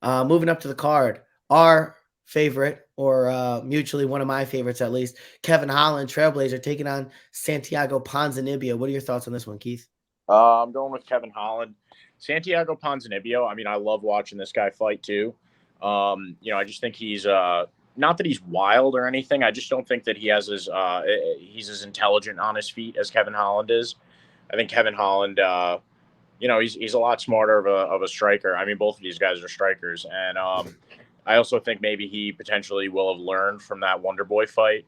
Moving up to the card, our favorite, or mutually one of my favorites at least, Kevin Holland, Trailblazer, taking on Santiago Ponzinibbio. What are your thoughts on this one, Keith? I'm going with Kevin Holland. Santiago Ponzinibbio, I mean, I love watching this guy fight too. I just think he's not that he's wild or anything. I just don't think that he's as intelligent on his feet as Kevin Holland is. I think Kevin Holland, he's a lot smarter of a striker. I mean, both of these guys are strikers, and I also think maybe he potentially will have learned from that Wonder Boy fight.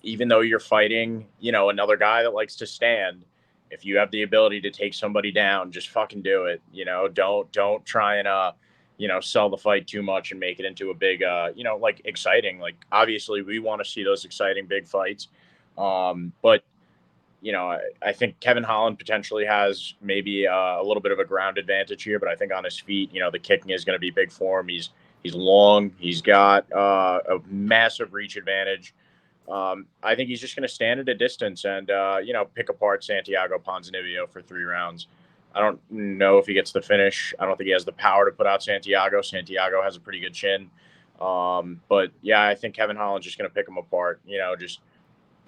Even though you're fighting, another guy that likes to stand, if you have the ability to take somebody down, just fucking do it. Don't try and sell the fight too much and make it into a big like exciting. Like obviously we want to see those exciting big fights. But I think Kevin Holland potentially has maybe a little bit of a ground advantage here, but I think on his feet, the kicking is going to be big for him. He's long. He's got a massive reach advantage. I think he's just going to stand at a distance and, pick apart Santiago Ponzinibbio for 3 rounds. I don't know if he gets the finish. I don't think he has the power to put out Santiago. Santiago has a pretty good chin. But, yeah, I think Kevin Holland's just going to pick him apart, just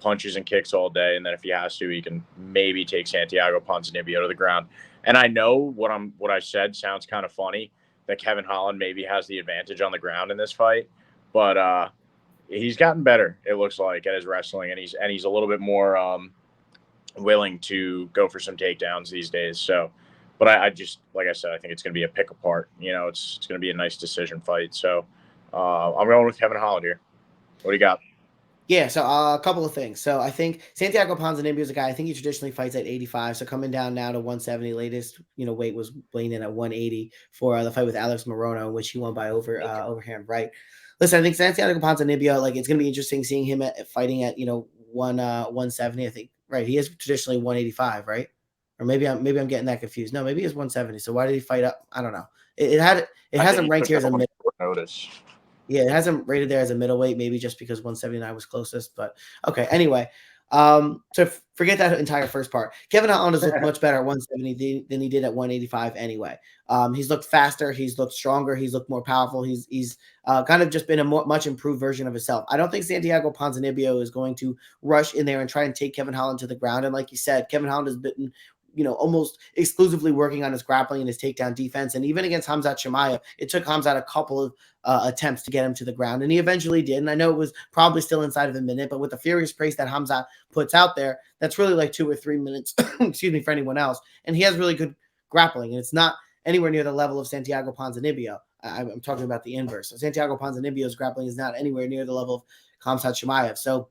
punches and kicks all day. And then if he has to, he can maybe take Santiago Ponzinibbio to the ground. And I know what I said sounds kind of funny, that Kevin Holland maybe has the advantage on the ground in this fight. But, he's gotten better, it looks like, at his wrestling, and he's a little bit more willing to go for some takedowns these days. So, but I just, like I said, I think it's going to be a pick apart. It's going to be a nice decision fight. So, I'm going with Kevin Holland here. What do you got? Yeah, so a couple of things. So I think Santiago Ponzinibbio is a guy, I think he traditionally fights at 85. So coming down now to 170, latest, weight was weighing in at 180 for the fight with Alex Morono, in which he won by overhand right. Listen, I think Santiago Ponzinibbio, like, it's going to be interesting seeing him fighting at 170. I think, right? He is traditionally 185, right? Or maybe I'm getting that confused. No, maybe it's 170. So why did he fight up? I don't know. It has him ranked here as a mid notice. Yeah, it has him rated there as a middleweight, maybe just because 179 was closest. But okay, anyway. So forget that entire first part. Kevin Holland has looked much better at 170 than he did at 185 anyway. He's looked faster. He's looked stronger. He's looked more powerful. He's kind of just been a much improved version of himself. I don't think Santiago Ponzinibbio is going to rush in there and try and take Kevin Holland to the ground. And like you said, Kevin Holland has been almost exclusively working on his grappling and his takedown defense. And even against Khamzat Chimaev, it took Khamzat a couple of attempts to get him to the ground. And he eventually did. And I know it was probably still inside of a minute, but with the furious pace that Khamzat puts out there, that's really like 2 or 3 minutes, excuse me, for anyone else. And he has really good grappling. And it's not anywhere near the level of Santiago Ponzinibbio. I'm talking about the inverse. So Santiago Ponzinibbio's grappling is not anywhere near the level of Khamzat Chimaev. So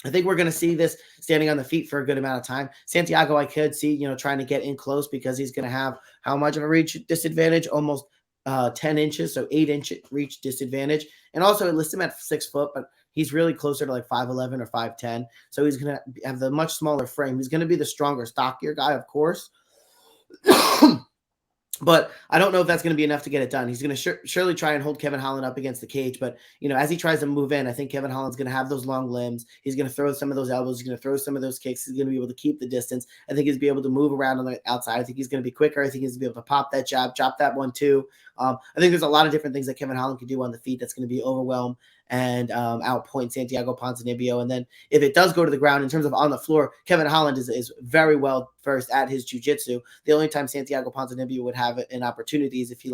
I think we're going to see this standing on the feet for a good amount of time. Santiago, I could see, trying to get in close because he's going to have how much of a reach disadvantage? Almost 10 inches, so 8-inch reach disadvantage. And also it lists him at 6 foot, but he's really closer to like 5'11 or 5'10. So he's going to have the much smaller frame. He's going to be the stronger, stockier guy, of course. But I don't know if that's going to be enough to get it done. He's going to surely try and hold Kevin Holland up against the cage. But, as he tries to move in, I think Kevin Holland's going to have those long limbs. He's going to throw some of those elbows. He's going to throw some of those kicks. He's going to be able to keep the distance. I think he's be able to move around on the outside. I think he's going to be quicker. I think he's going to be able to pop that jab, chop that one too. I think there's a lot of different things that Kevin Holland can do on the feet that's going to be overwhelm and outpoint Santiago Ponzinibbio. And then if it does go to the ground in terms of on the floor, Kevin Holland is very well versed at his jiu-jitsu. The only time Santiago Ponzinibbio would have an opportunity is if he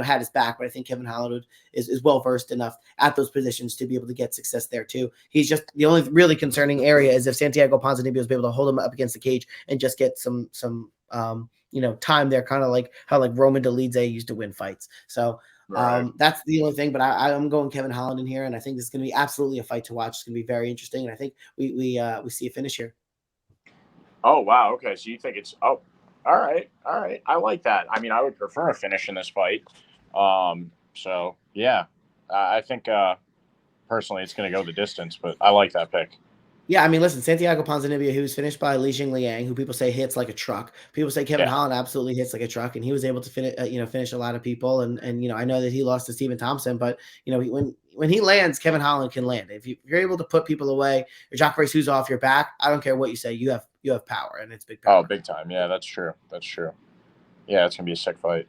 had his back. But I think Kevin Holland is well versed enough at those positions to be able to get success there too. He's just the only really concerning area is if Santiago Ponzinibbio is able to hold him up against the cage and just get some time there, kind of like how Roman Dolidze used to win fights. So that's the only thing, but I'm going Kevin Holland in here, and I think this is going to be absolutely a fight to watch. It's going to be very interesting, and I think we see a finish here. Oh, wow. Okay, so you think it's – all right. I like that. I mean, I would prefer a finish in this fight. So, yeah, I think personally it's going to go the distance, but I like that pick. Yeah, I mean, listen, Santiago Ponzinibbio, he was finished by Li Jingliang, who people say hits like a truck. People say Kevin Holland absolutely hits like a truck, and he was able to finish a lot of people. And I know that he lost to Stephen Thompson, but when he lands, Kevin Holland can land. If you're able to put people away, or Jacare Souza off your back, I don't care what you say, you have power, and it's big power. Oh, big time. Yeah, that's true. Yeah, it's gonna be a sick fight.